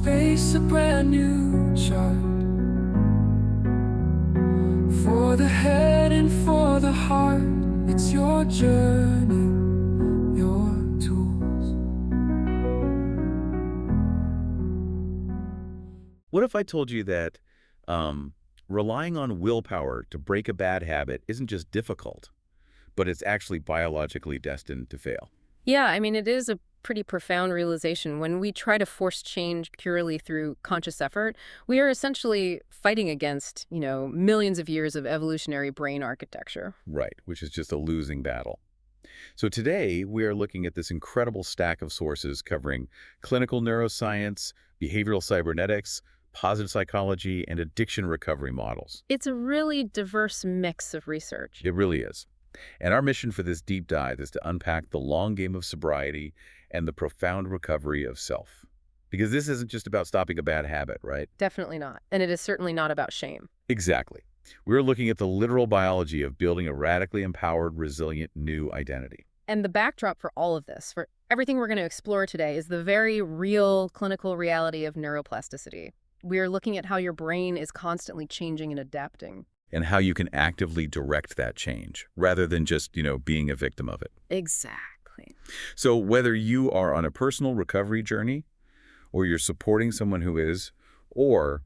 Face a brand new chart for the head and for the heart. It's your journey, your tools. What if I told you that relying on willpower to break a bad habit isn't just difficult, but it's actually biologically destined to fail? Yeah, I mean, it is a pretty profound realization. When we try to force change purely through conscious effort, we are essentially fighting against, millions of years of evolutionary brain architecture. Right, which is just a losing battle. So today, we are looking at this incredible stack of sources covering clinical neuroscience, behavioral cybernetics, positive psychology, and addiction recovery models. It's a really diverse mix of research. It really is. And our mission for this deep dive is to unpack the long game of sobriety and the profound recovery of self. Because this isn't just about stopping a bad habit, right? Definitely not. And it is certainly not about shame. Exactly. We're looking at the literal biology of building a radically empowered, resilient new identity. And the backdrop for all of this, for everything we're going to explore today, is the very real clinical reality of neuroplasticity. We are looking at how your brain is constantly changing and adapting. And how you can actively direct that change rather than just, being a victim of it. Exactly. So whether you are on a personal recovery journey or you're supporting someone who is, or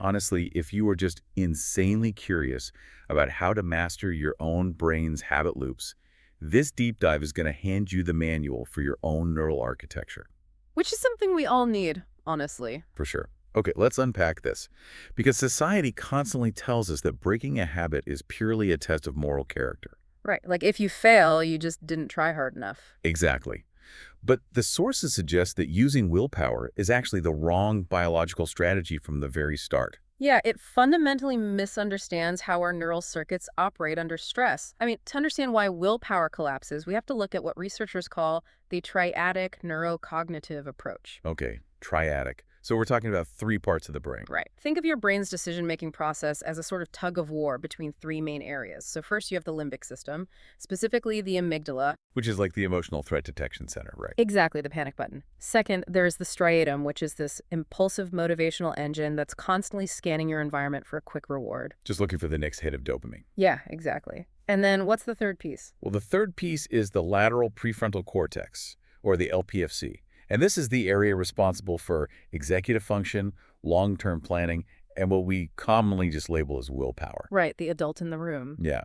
honestly, if you are just insanely curious about how to master your own brain's habit loops, this deep dive is going to hand you the manual for your own neural architecture. Which is something we all need, honestly. For sure. Okay, let's unpack this. Because society constantly tells us that breaking a habit is purely a test of moral character. Right. Like if you fail, you just didn't try hard enough. Exactly. But the sources suggest that using willpower is actually the wrong biological strategy from the very start. Yeah, it fundamentally misunderstands how our neural circuits operate under stress. I mean, to understand why willpower collapses, we have to look at what researchers call the triadic neurocognitive approach. Okay, triadic. So we're talking about 3 parts of the brain. Right. Think of your brain's decision-making process as a sort of tug of war between 3 main areas. So first you have the limbic system, specifically the amygdala. Which is like the emotional threat detection center, right? Exactly, the panic button. Second, there's the striatum, which is this impulsive motivational engine that's constantly scanning your environment for a quick reward. Just looking for the next hit of dopamine. Yeah, exactly. And then what's the third piece? Well, the third piece is the lateral prefrontal cortex, or the LPFC. And this is the area responsible for executive function, long-term planning, and what we commonly just label as willpower. Right, the adult in the room. Yeah.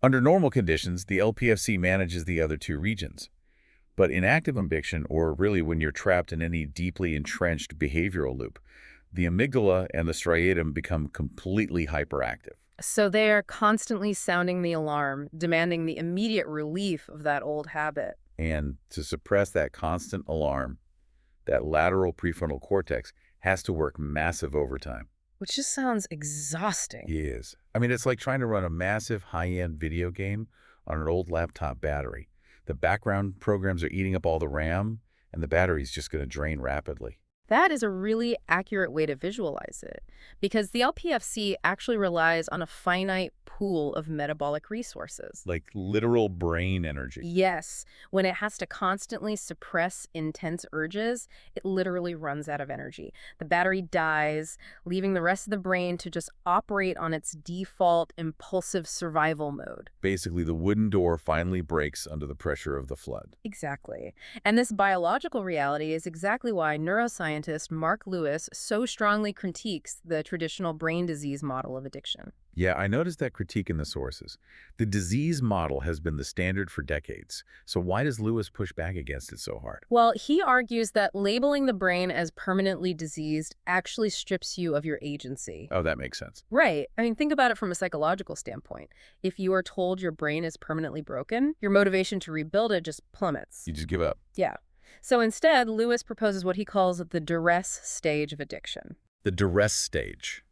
Under normal conditions, the LPFC manages the other 2 regions. But in active ambition, or really when you're trapped in any deeply entrenched behavioral loop, the amygdala and the striatum become completely hyperactive. So they are constantly sounding the alarm, demanding the immediate relief of that old habit. And to suppress that constant alarm, that lateral prefrontal cortex has to work massive overtime. Which just sounds exhausting. It is. I mean, it's like trying to run a massive high-end video game on an old laptop battery. The background programs are eating up all the RAM, and the battery's just going to drain rapidly. That is a really accurate way to visualize it, because the LPFC actually relies on a finite pool of metabolic resources. Like literal brain energy. Yes, when it has to constantly suppress intense urges, it literally runs out of energy. The battery dies, leaving the rest of the brain to just operate on its default impulsive survival mode. Basically, the wooden door finally breaks under the pressure of the flood. Exactly. And this biological reality is exactly why neuroscientist Mark Lewis so strongly critiques the traditional brain disease model of addiction. Yeah, I noticed that critique in the sources. The disease model has been the standard for decades. So why does Lewis push back against it so hard? Well, he argues that labeling the brain as permanently diseased actually strips you of your agency. Oh, that makes sense. Right. I mean, think about it from a psychological standpoint. If you are told your brain is permanently broken, your motivation to rebuild it just plummets. You just give up. Yeah. So instead, Lewis proposes what he calls the duress stage of addiction. The duress stage.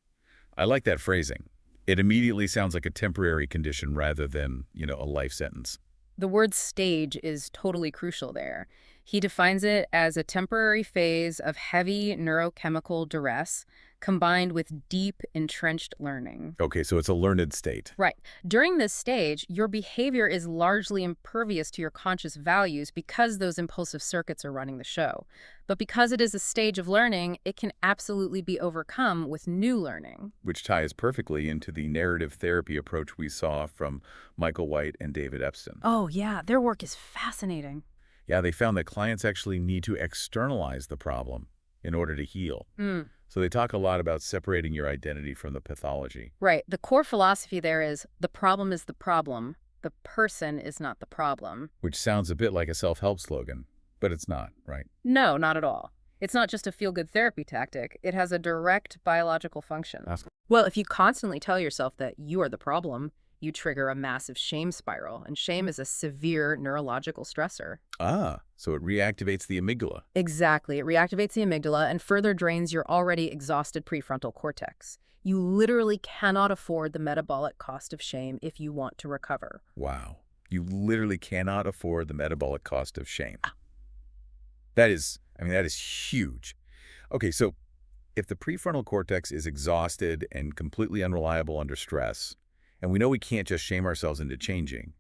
I like that phrasing. It immediately sounds like a temporary condition rather than, a life sentence. The word stage is totally crucial there. He defines it as a temporary phase of heavy neurochemical duress combined with deep, entrenched learning. Okay, so it's a learned state. Right. During this stage, your behavior is largely impervious to your conscious values because those impulsive circuits are running the show. But because it is a stage of learning, it can absolutely be overcome with new learning. Which ties perfectly into the narrative therapy approach we saw from Michael White and David Epstein. Oh, yeah, their work is fascinating. Yeah, they found that clients actually need to externalize the problem in order to heal. So they talk a lot about separating your identity from the pathology. Right. The core philosophy there is the problem is the problem. The person is not the problem. Which sounds a bit like a self-help slogan, but it's not, right? No, not at all. It's not just a feel-good therapy tactic. It has a direct biological function. Well, if you constantly tell yourself that you are the problem, you trigger a massive shame spiral, and shame is a severe neurological stressor. Ah, so it reactivates the amygdala. Exactly. It reactivates the amygdala and further drains your already exhausted prefrontal cortex. You literally cannot afford the metabolic cost of shame if you want to recover. Wow. You literally cannot afford the metabolic cost of shame. That is huge. Okay, so if the prefrontal cortex is exhausted and completely unreliable under stress, and we know we can't just shame ourselves into changing,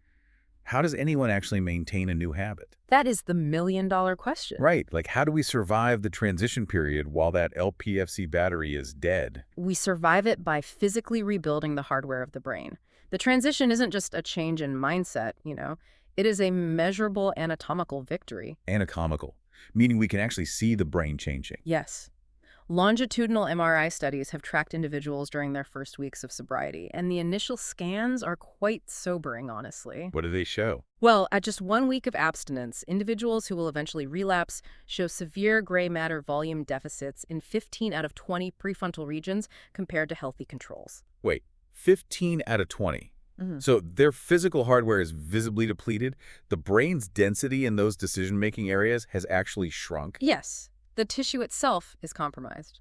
how does anyone actually maintain a new habit? That is the million-dollar question. Right. Like, how do we survive the transition period while that LPFC battery is dead? We survive it by physically rebuilding the hardware of the brain. The transition isn't just a change in mindset, It is a measurable anatomical victory. Anatomical, meaning we can actually see the brain changing. Yes. Longitudinal MRI studies have tracked individuals during their first weeks of sobriety, and the initial scans are quite sobering, honestly. What do they show? Well, at just 1 week of abstinence, individuals who will eventually relapse show severe gray matter volume deficits in 15 out of 20 prefrontal regions compared to healthy controls. Wait, 15 out of 20. So their physical hardware is visibly depleted. The brain's density in those decision-making areas has actually shrunk. Yes. The tissue itself is compromised.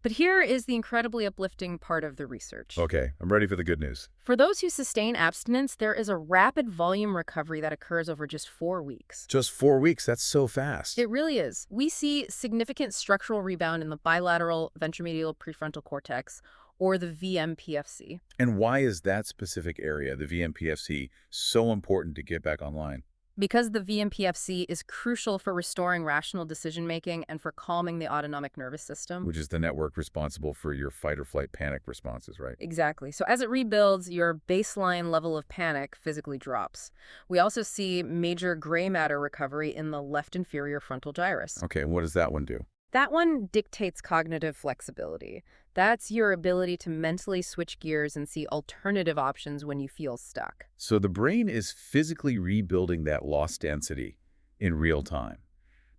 But here is the incredibly uplifting part of the research. Okay, I'm ready for the good news. For those who sustain abstinence, there is a rapid volume recovery that occurs over just 4 weeks. Just 4 weeks, that's so fast. It really is. We see significant structural rebound in the bilateral ventromedial prefrontal cortex, or the VMPFC. And why is that specific area, the VMPFC, so important to get back online? Because the VMPFC is crucial for restoring rational decision-making and for calming the autonomic nervous system. Which is the network responsible for your fight or flight panic responses, right? Exactly. So as it rebuilds, your baseline level of panic physically drops. We also see major gray matter recovery in the left inferior frontal gyrus. Okay, and what does that one do? That one dictates cognitive flexibility. That's your ability to mentally switch gears and see alternative options when you feel stuck. So the brain is physically rebuilding that lost density in real time.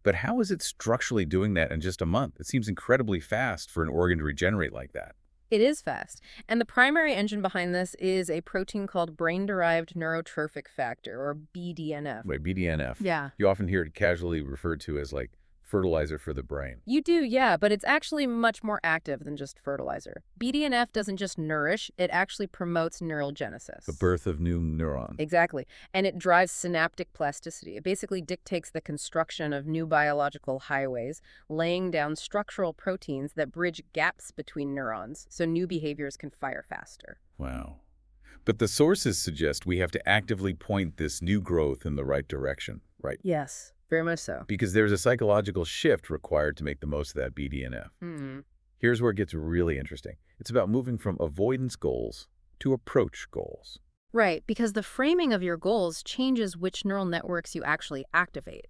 But how is it structurally doing that in just a month? It seems incredibly fast for an organ to regenerate like that. It is fast. And the primary engine behind this is a protein called brain-derived neurotrophic factor, or BDNF. Wait, BDNF? Yeah. You often hear it casually referred to as like fertilizer for the brain. You do, yeah, but it's actually much more active than just fertilizer. BDNF doesn't just nourish, it actually promotes neurogenesis. The birth of new neurons. Exactly. And it drives synaptic plasticity. It basically dictates the construction of new biological highways, laying down structural proteins that bridge gaps between neurons so new behaviors can fire faster. Wow. But the sources suggest we have to actively point this new growth in the right direction, right? Yes. Very much so. Because there's a psychological shift required to make the most of that BDNF. Here's where it gets really interesting. It's about moving from avoidance goals to approach goals. Right, because the framing of your goals changes which neural networks you actually activate.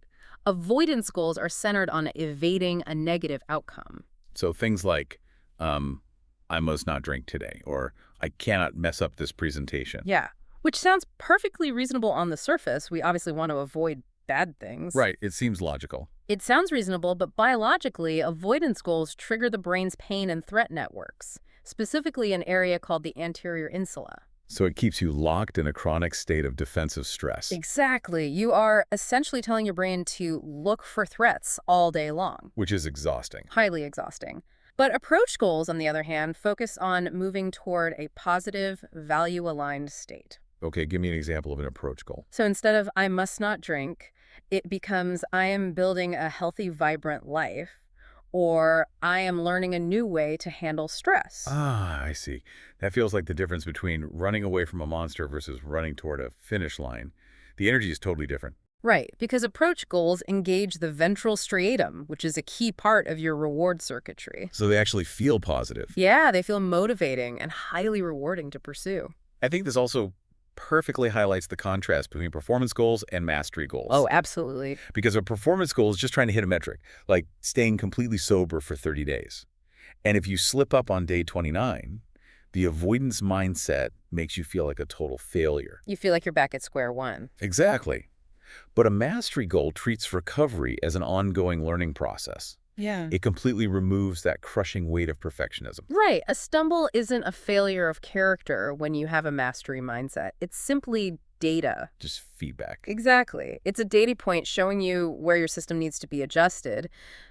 Avoidance goals are centered on evading a negative outcome. So things like, I must not drink today, or I cannot mess up this presentation. Yeah, which sounds perfectly reasonable on the surface. We obviously want to avoid bad things. Right, it seems logical. It sounds reasonable, but biologically, avoidance goals trigger the brain's pain and threat networks, specifically an area called the anterior insula. So it keeps you locked in a chronic state of defensive stress. Exactly. You are essentially telling your brain to look for threats all day long. Which is exhausting. Highly exhausting. But approach goals, on the other hand, focus on moving toward a positive, value-aligned state. Okay, give me an example of an approach goal. So instead of I must not drink, it becomes I am building a healthy, vibrant life, or I am learning a new way to handle stress. Ah, I see. That feels like the difference between running away from a monster versus running toward a finish line. The energy is totally different. Right, because approach goals engage the ventral striatum, which is a key part of your reward circuitry. So they actually feel positive. Yeah, they feel motivating and highly rewarding to pursue. I think this also perfectly highlights the contrast between performance goals and mastery goals. Oh, absolutely. Because a performance goal is just trying to hit a metric, like staying completely sober for 30 days. And if you slip up on day 29, the avoidance mindset makes you feel like a total failure. You feel like you're back at square one. Exactly. But a mastery goal treats recovery as an ongoing learning process. Yeah. It completely removes that crushing weight of perfectionism. Right. A stumble isn't a failure of character when you have a mastery mindset. It's simply data. Just feedback. Exactly. It's a data point showing you where your system needs to be adjusted.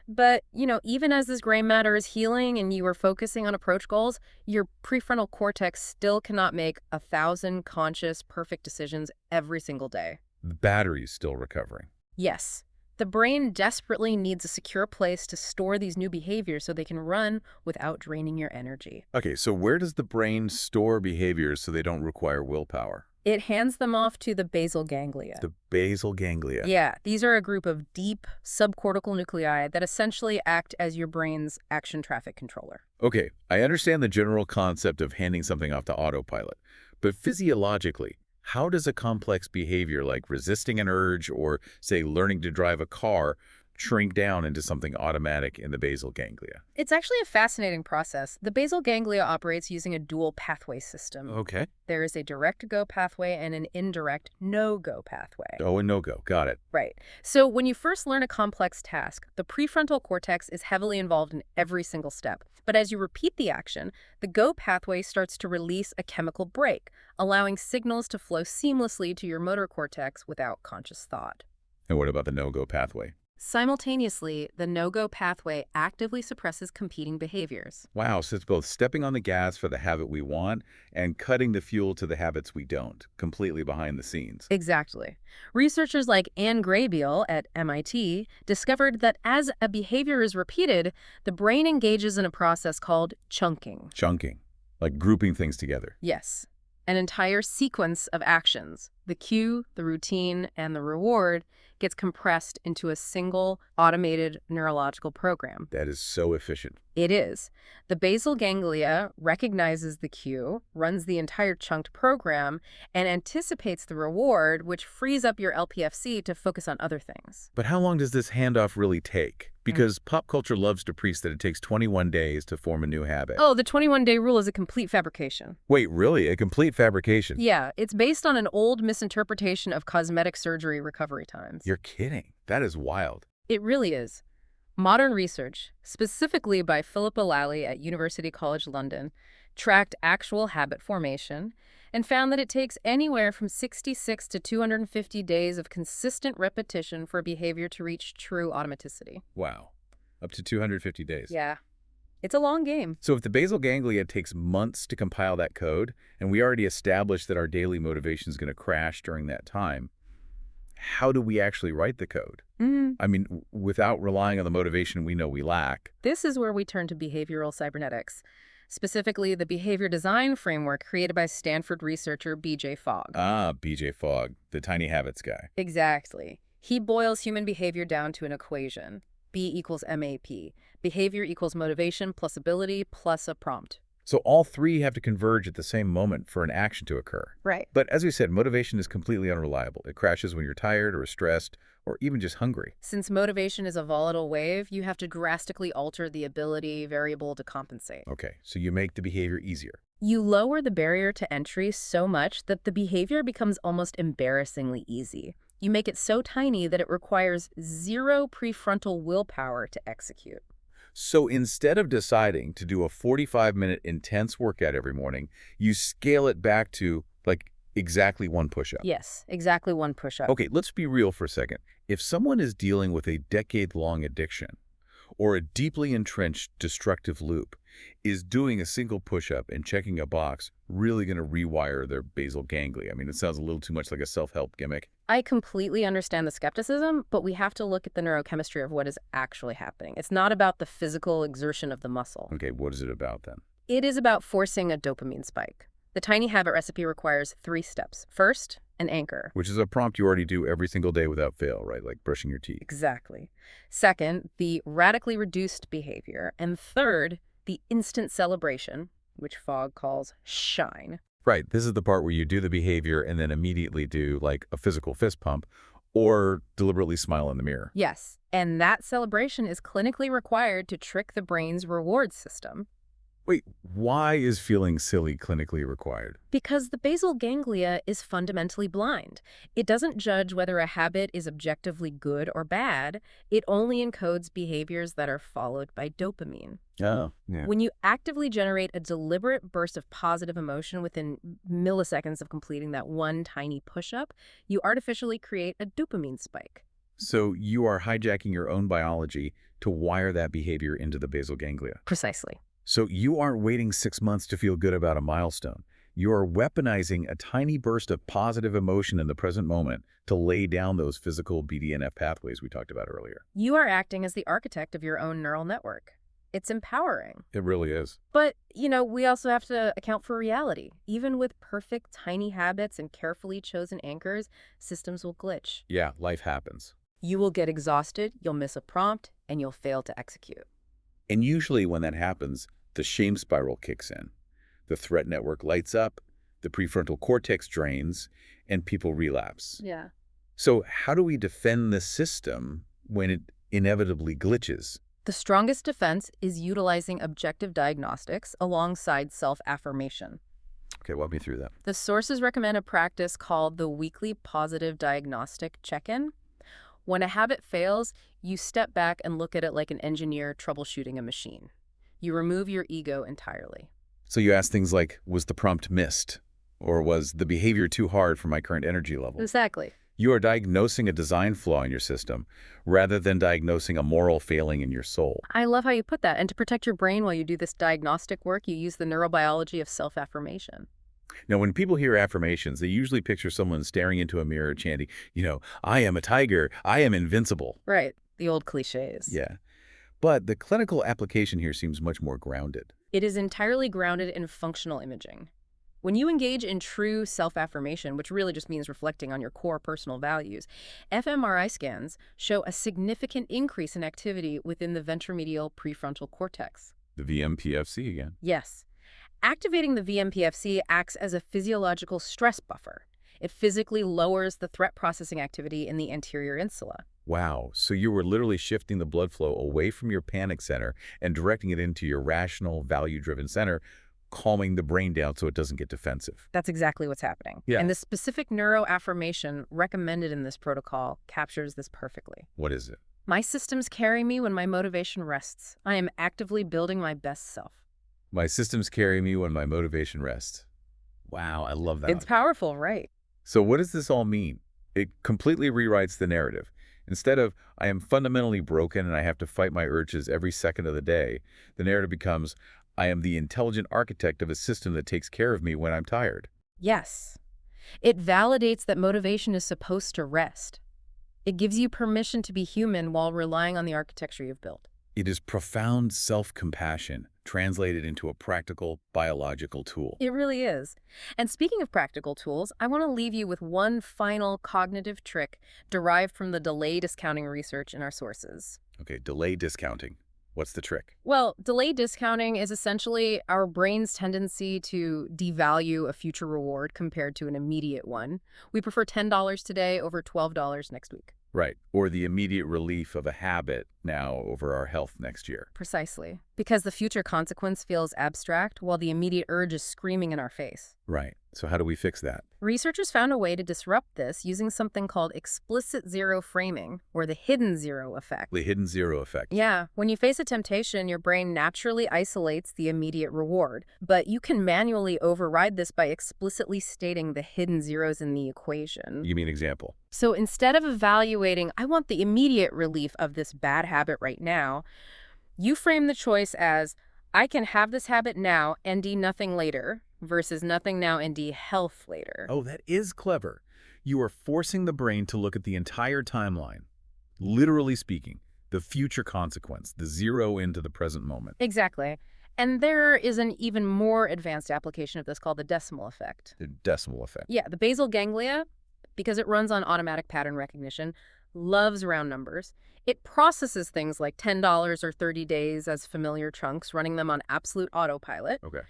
But, even as this gray matter is healing and you are focusing on approach goals, your prefrontal cortex still cannot make 1,000 conscious, perfect decisions every single day. The battery is still recovering. Yes. The brain desperately needs a secure place to store these new behaviors so they can run without draining your energy. Okay, so where does the brain store behaviors so they don't require willpower? It hands them off to the basal ganglia. The basal ganglia. Yeah, these are a group of deep subcortical nuclei that essentially act as your brain's action traffic controller. Okay, I understand the general concept of handing something off to autopilot, but physiologically, how does a complex behavior like resisting an urge or, say, learning to drive a car shrink down into something automatic in the basal ganglia? It's actually a fascinating process. The basal ganglia operates using a dual pathway system. Okay. There is a direct go pathway and an indirect no-go pathway. Oh, and no-go. Got it. Right. So when you first learn a complex task, the prefrontal cortex is heavily involved in every single step. But as you repeat the action, the go pathway starts to release a chemical brake, allowing signals to flow seamlessly to your motor cortex without conscious thought. And what about the no-go pathway? Simultaneously, the no-go pathway actively suppresses competing behaviors. Wow, so it's both stepping on the gas for the habit we want and cutting the fuel to the habits we don't, completely behind the scenes. Exactly. Researchers like Anne Graybiel at MIT discovered that as a behavior is repeated, the brain engages in a process called chunking. Chunking, like grouping things together. Yes. An entire sequence of actions, the cue, the routine, and the reward, gets compressed into a single automated neurological program. That is so efficient. It is. The basal ganglia recognizes the cue, runs the entire chunked program, and anticipates the reward, which frees up your LPFC to focus on other things. But how long does this handoff really take? Because pop culture loves to preach that it takes 21 days to form a new habit. Oh, the 21-day rule is a complete fabrication. Wait, really? A complete fabrication? Yeah, it's based on an old misinterpretation of cosmetic surgery recovery times. You're kidding. That is wild. It really is. Modern research, specifically by Philippa Lally at University College London, tracked actual habit formation and found that it takes anywhere from 66 to 250 days of consistent repetition for behavior to reach true automaticity. Wow. Up to 250 days. Yeah. It's a long game. So if the basal ganglia takes months to compile that code, and we already established that our daily motivation is going to crash during that time, how do we actually write the code? I mean, without relying on the motivation we know we lack. This is where we turn to behavioral cybernetics, specifically the behavior design framework created by Stanford researcher B.J. Fogg. Ah, B.J. Fogg, the tiny habits guy. Exactly. He boils human behavior down to an equation. B equals MAP. Behavior equals motivation plus ability plus a prompt. So all three have to converge at the same moment for an action to occur. Right. But as we said, motivation is completely unreliable. It crashes when you're tired or stressed or even just hungry. Since motivation is a volatile wave, you have to drastically alter the ability variable to compensate. Okay, so you make the behavior easier. You lower the barrier to entry so much that the behavior becomes almost embarrassingly easy. You make it so tiny that it requires zero prefrontal willpower to execute. So instead of deciding to do a 45-minute intense workout every morning, you scale it back to, like, exactly one push-up. Yes, exactly one push-up. Okay, let's be real for a second. If someone is dealing with a decade-long addiction or a deeply entrenched destructive loop, Is doing a single push-up and checking a box really going to rewire their basal ganglia? I mean, it sounds a little too much like a self-help gimmick. I completely understand the skepticism, but we have to look at the neurochemistry of what is actually happening. It's not about the physical exertion of the muscle. Okay, what is it about then? It is about forcing a dopamine spike. The tiny habit recipe requires 3 steps. First, an anchor. Which is a prompt you already do every single day without fail, right? Like brushing your teeth. Exactly. Second, the radically reduced behavior. And third, the instant celebration, which Fogg calls shine. Right. This is the part where you do the behavior and then immediately do like a physical fist pump or deliberately smile in the mirror. Yes, and that celebration is clinically required to trick the brain's reward system. Wait, why is feeling silly clinically required? Because the basal ganglia is fundamentally blind. It doesn't judge whether a habit is objectively good or bad. It only encodes behaviors that are followed by dopamine. Oh, yeah. When you actively generate a deliberate burst of positive emotion within milliseconds of completing that one tiny push-up, you artificially create a dopamine spike. So you are hijacking your own biology to wire that behavior into the basal ganglia. Precisely. So you aren't waiting 6 months to feel good about a milestone. You are weaponizing a tiny burst of positive emotion in the present moment to lay down those physical BDNF pathways we talked about earlier. You are acting as the architect of your own neural network. It's empowering. It really is. But, we also have to account for reality. Even with perfect tiny habits and carefully chosen anchors, systems will glitch. Yeah, life happens. You will get exhausted, you'll miss a prompt, and you'll fail to execute. And usually when that happens, the shame spiral kicks in. The threat network lights up, the prefrontal cortex drains, and people relapse. Yeah. So how do we defend the system when it inevitably glitches? The strongest defense is utilizing objective diagnostics alongside self-affirmation. Okay, walk me through that. The sources recommend a practice called the weekly positive diagnostic check-in. When a habit fails, you step back and look at it like an engineer troubleshooting a machine. You remove your ego entirely. So you ask things like, was the prompt missed? Or was the behavior too hard for my current energy level? Exactly. You are diagnosing a design flaw in your system rather than diagnosing a moral failing in your soul. I love how you put that. And to protect your brain while you do this diagnostic work, you use the neurobiology of self-affirmation. Now, when people hear affirmations, they usually picture someone staring into a mirror chanting, I am a tiger, I am invincible. Right. The old cliches. Yeah. But the clinical application here seems much more grounded. It is entirely grounded in functional imaging. When you engage in true self-affirmation, which really just means reflecting on your core personal values, fMRI scans show a significant increase in activity within the ventromedial prefrontal cortex. The VMPFC again. Yes. Activating the VMPFC acts as a physiological stress buffer. It physically lowers the threat processing activity in the anterior insula. Wow, so you were literally shifting the blood flow away from your panic center and directing it into your rational, value-driven center, calming the brain down so it doesn't get defensive. That's exactly what's happening. Yeah. And the specific neuroaffirmation recommended in this protocol captures this perfectly. What is it? My systems carry me when my motivation rests. I am actively building my best self. My systems carry me when my motivation rests. Wow, I love that. It's powerful, right? So what does this all mean? It completely rewrites the narrative. Instead of, I am fundamentally broken and I have to fight my urges every second of the day, the narrative becomes, I am the intelligent architect of a system that takes care of me when I'm tired. Yes. It validates that motivation is supposed to rest. It gives you permission to be human while relying on the architecture you've built. It is profound self-compassion translated into a practical biological tool. It really is. And speaking of practical tools, I want to leave you with one final cognitive trick derived from the delay discounting research in our sources. Okay, delay discounting. What's the trick? Well, delay discounting is essentially our brain's tendency to devalue a future reward compared to an immediate one. We prefer $10 today over $12 next week. Right, or the immediate relief of a habit now over our health next year. Precisely. Because the future consequence feels abstract while the immediate urge is screaming in our face. Right. So how do we fix that? Researchers found a way to disrupt this using something called explicit zero framing, or the hidden zero effect. The hidden zero effect. Yeah, when you face a temptation, your brain naturally isolates the immediate reward, but you can manually override this by explicitly stating the hidden zeros in the equation. You mean example? So instead of evaluating, I want the immediate relief of this bad habit right now, you frame the choice as, I can have this habit now and do nothing later versus nothing now and do health later. Oh, that is clever. You are forcing the brain to look at the entire timeline. Literally speaking, the future consequence, the zero into the present moment. Exactly. And there is an even more advanced application of this called the decimal effect. The decimal effect. Yeah, the basal ganglia, because it runs on automatic pattern recognition, loves round numbers. It processes things like $10 or 30 days as familiar chunks, running them on absolute autopilot. Okay.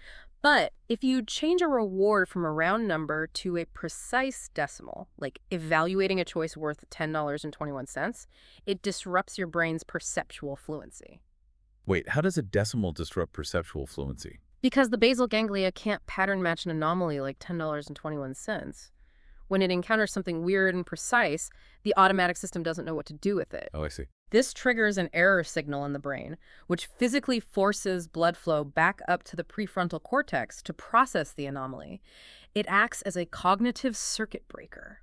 But if you change a reward from a round number to a precise decimal, like evaluating a choice worth $10.21, it disrupts your brain's perceptual fluency. Wait, how does a decimal disrupt perceptual fluency? Because the basal ganglia can't pattern match an anomaly like $10.21. When it encounters something weird and precise, the automatic system doesn't know what to do with it. Oh, I see. This triggers an error signal in the brain, which physically forces blood flow back up to the prefrontal cortex to process the anomaly. It acts as a cognitive circuit breaker.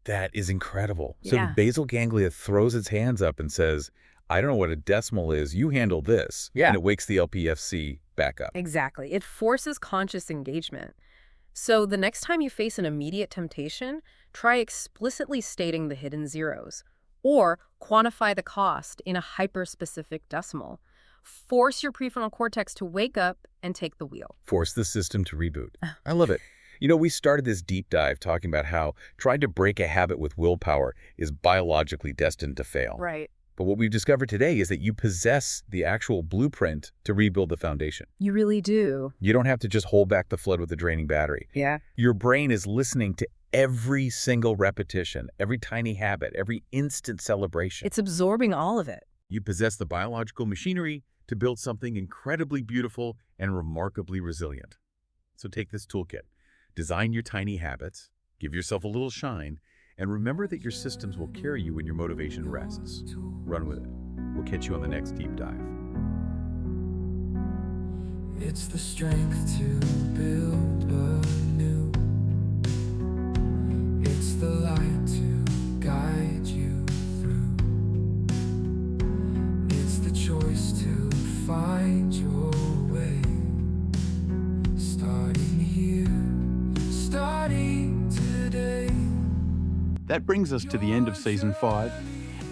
That is incredible. So Yeah. the basal ganglia throws its hands up and says, I don't know what a decimal is, you handle this. Yeah. And it wakes the LPFC back up. Exactly. It forces conscious engagement. So the next time you face an immediate temptation, try explicitly stating the hidden zeros, or quantify the cost in a hyper-specific decimal. Force your prefrontal cortex to wake up and take the wheel. Force the system to reboot. I love it. You know, we started this deep dive talking about how trying to break a habit with willpower is biologically destined to fail. Right. But what we've discovered today is that you possess the actual blueprint to rebuild the foundation. You really do. You don't have to just hold back the flood with a draining battery. Yeah. Your brain is listening to every single repetition, every tiny habit, every instant celebration. It's absorbing all of it. You possess the biological machinery to build something incredibly beautiful and remarkably resilient. So take this toolkit, design your tiny habits, give yourself a little shine, and remember that your systems will carry you when your motivation rests. Run with it. We'll catch you on the next deep dive. It's the strength to build anew. It's the light to guide you through. It's the choice to find your way. Starting here, starting today. That brings us to the end of Season 5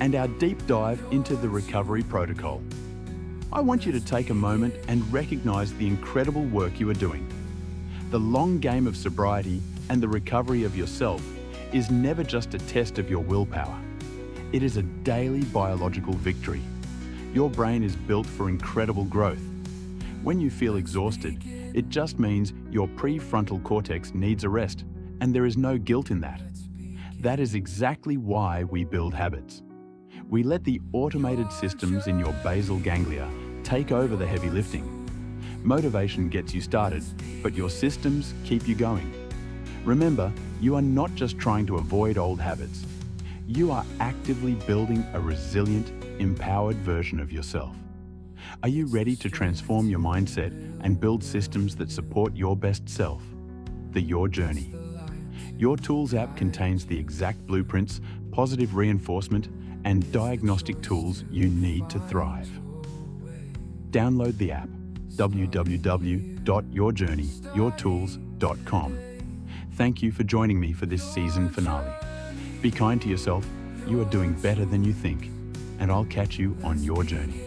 and our deep dive into the recovery protocol. I want you to take a moment and recognize the incredible work you are doing. The long game of sobriety and the recovery of yourself is never just a test of your willpower. It is a daily biological victory. Your brain is built for incredible growth. When you feel exhausted, it just means your prefrontal cortex needs a rest, and there is no guilt in that. That is exactly why we build habits. We let the automated systems in your basal ganglia take over the heavy lifting. Motivation gets you started, but your systems keep you going. Remember, you are not just trying to avoid old habits. You are actively building a resilient, empowered version of yourself. Are you ready to transform your mindset and build systems that support your best self? The Your Journey. Your Tools app contains the exact blueprints, positive reinforcement, and diagnostic tools you need to thrive. Download the app, www.yourjourneyyourtools.com. Thank you for joining me for this season finale. Be kind to yourself, you are doing better than you think, and I'll catch you on your journey.